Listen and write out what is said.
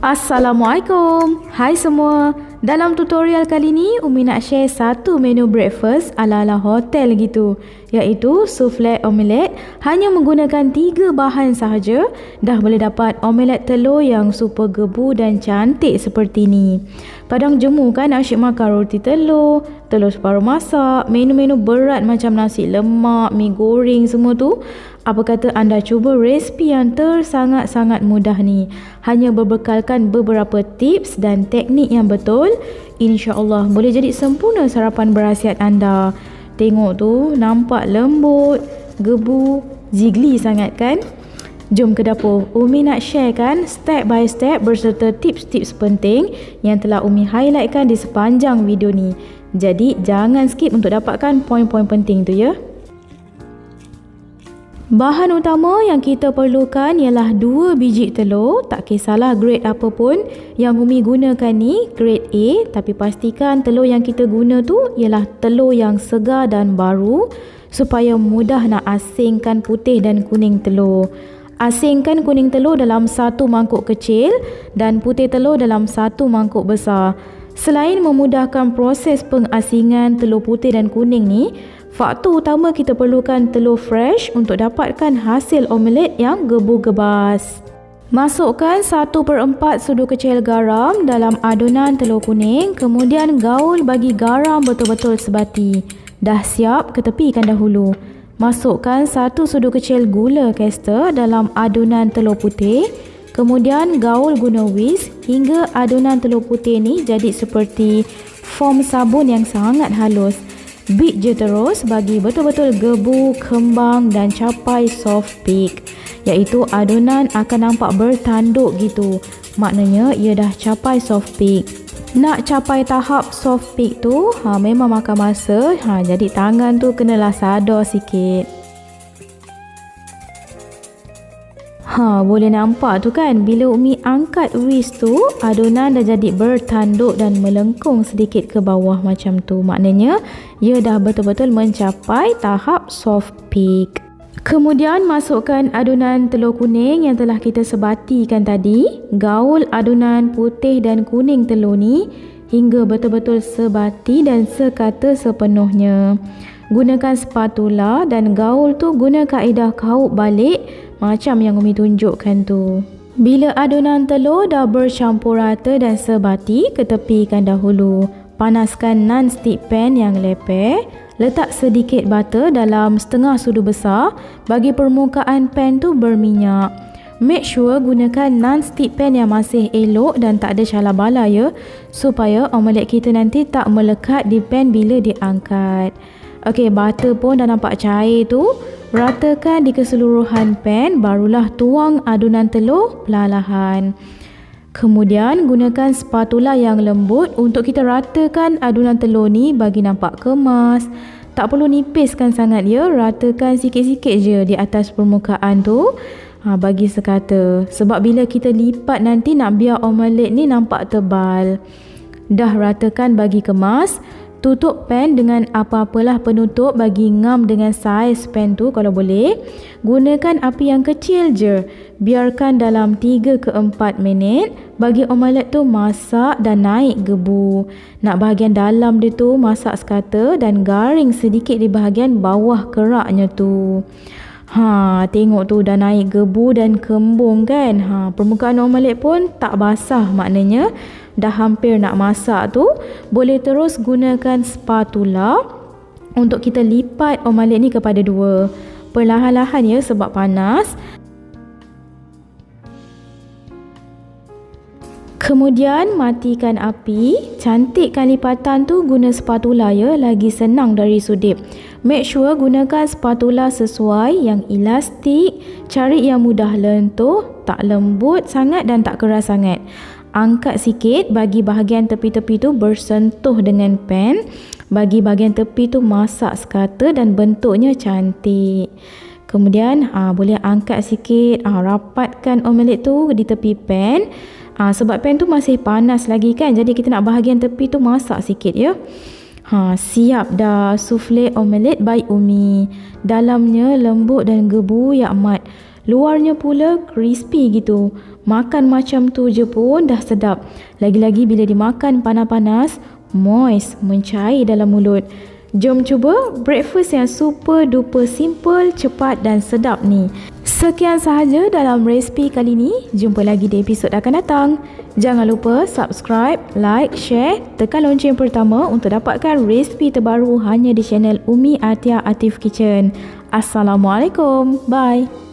Assalamualaikum. Hai semua. Dalam tutorial kali ni Umi nak share satu menu breakfast ala-ala hotel gitu, iaitu souffle omelette. Hanya menggunakan 3 bahan sahaja dah boleh dapat omelette telur yang super gebu dan cantik seperti ni. Padang jemu kan asyik makan roti telur, telur separuh masak, menu-menu berat macam nasi lemak, mi goreng semua tu. Apa kata anda cuba resipi yang sangat-sangat mudah ni. Hanya berbekalkan beberapa tips dan teknik yang betul, insya-Allah boleh jadi sempurna sarapan berhasiat anda. Tengok tu, nampak lembut, gebu, jiggly sangat kan? Jom ke dapur. Umi nak sharekan step by step berserta tips-tips penting yang telah Umi highlightkan di sepanjang video ni. Jadi jangan skip untuk dapatkan poin-poin penting tu ya. Bahan utama yang kita perlukan ialah 2 biji telur, tak kisahlah grade apa pun. Yang Umi gunakan ni grade A, tapi pastikan telur yang kita guna tu ialah telur yang segar dan baru supaya mudah nak asingkan putih dan kuning telur. Asingkan kuning telur dalam 1 mangkuk kecil dan putih telur dalam 1 mangkuk besar. Selain memudahkan proses pengasingan telur putih dan kuning ni, faktor utama kita perlukan telur fresh untuk dapatkan hasil omelette yang gebu-gebas. Masukkan 1/4 sudu kecil garam dalam adunan telur kuning, kemudian gaul bagi garam betul-betul sebati. Dah siap, ketepikan dahulu. Masukkan 1 sudu kecil gula caster dalam adunan telur putih, kemudian gaul guna whisk hingga adunan telur putih ni jadi seperti form sabun yang sangat halus. Beat je terus bagi betul-betul gebu, kembang dan capai soft peak, iaitu adunan akan nampak bertanduk gitu. Maknanya ia dah capai soft peak. Nak capai tahap soft peak tu memang makan masa. Jadi tangan tu kenalah sadar sikit. Boleh nampak tu kan, bila Umi angkat whisk tu, adunan dah jadi bertanduk dan melengkung sedikit ke bawah macam tu. Maknanya ia dah betul-betul mencapai tahap soft peak. Kemudian masukkan adunan telur kuning yang telah kita sebatikan tadi. Gaul adunan putih dan kuning telur ni hingga betul-betul sebati dan sekata sepenuhnya. Gunakan spatula dan gaul tu guna kaedah kaup balik macam yang Umi tunjukkan tu. Bila adunan telur dah bercampur rata dan sebati, ketepikan dahulu. Panaskan non-stick pan yang leper. Letak sedikit butter dalam setengah sudu besar bagi permukaan pan tu berminyak. Make sure gunakan non-stick pan yang masih elok dan tak ada calar-bala ya, supaya omelette kita nanti tak melekat di pan bila diangkat. Okey, butter pun dah nampak cair tu. Ratakan di keseluruhan pan, barulah tuang adunan telur perlahan. Kemudian gunakan spatula yang lembut untuk kita ratakan adunan telur ni bagi nampak kemas. Tak perlu nipiskan sangat ya, ratakan sikit-sikit je di atas permukaan tu. Bagi sekata. Sebab bila kita lipat nanti nak biar omelette ni nampak tebal. Dah ratakan bagi kemas. Tutup pan dengan apa-apalah penutup bagi ngam dengan saiz pan tu kalau boleh. Gunakan api yang kecil je. Biarkan dalam 3 ke 4 minit bagi omelette tu masak dan naik gebu. Nak bahagian dalam dia tu masak sekata dan garing sedikit di bahagian bawah keraknya tu. Tengok tu dah naik gebu dan kembung kan. Permukaan omelette pun tak basah, maknanya dah hampir nak masak tu. Boleh terus gunakan spatula untuk kita lipat omelette ni kepada 2. Perlahan-lahan ya sebab panas. Kemudian matikan api. Cantikkan lipatan tu guna spatula ya, lagi senang dari sudip. Make sure gunakan spatula sesuai yang elastik. Cari yang mudah lentur, tak lembut sangat dan tak keras sangat. Angkat sikit bagi bahagian tepi-tepi tu bersentuh dengan pan. Bagi bahagian tepi tu masak sekata dan bentuknya cantik. Kemudian boleh angkat sikit, rapatkan omelette tu di tepi pan. Sebab pan tu masih panas lagi kan, jadi kita nak bahagian tepi tu masak sikit ya. Siap dah souffle omelette by Umi. Dalamnya lembut dan gebu ya amat. luarnya pula crispy gitu. Makan macam tu je pun dah sedap. Lagi-lagi bila dimakan panas-panas, moist, mencair dalam mulut. Jom cuba breakfast yang super duper simple, cepat dan sedap ni. Sekian sahaja dalam resipi kali ni. Jumpa lagi di episod akan datang. Jangan lupa subscribe, like, share, tekan lonceng pertama untuk dapatkan resipi terbaru hanya di channel Umi Atia Atif Kitchen. Assalamualaikum. Bye.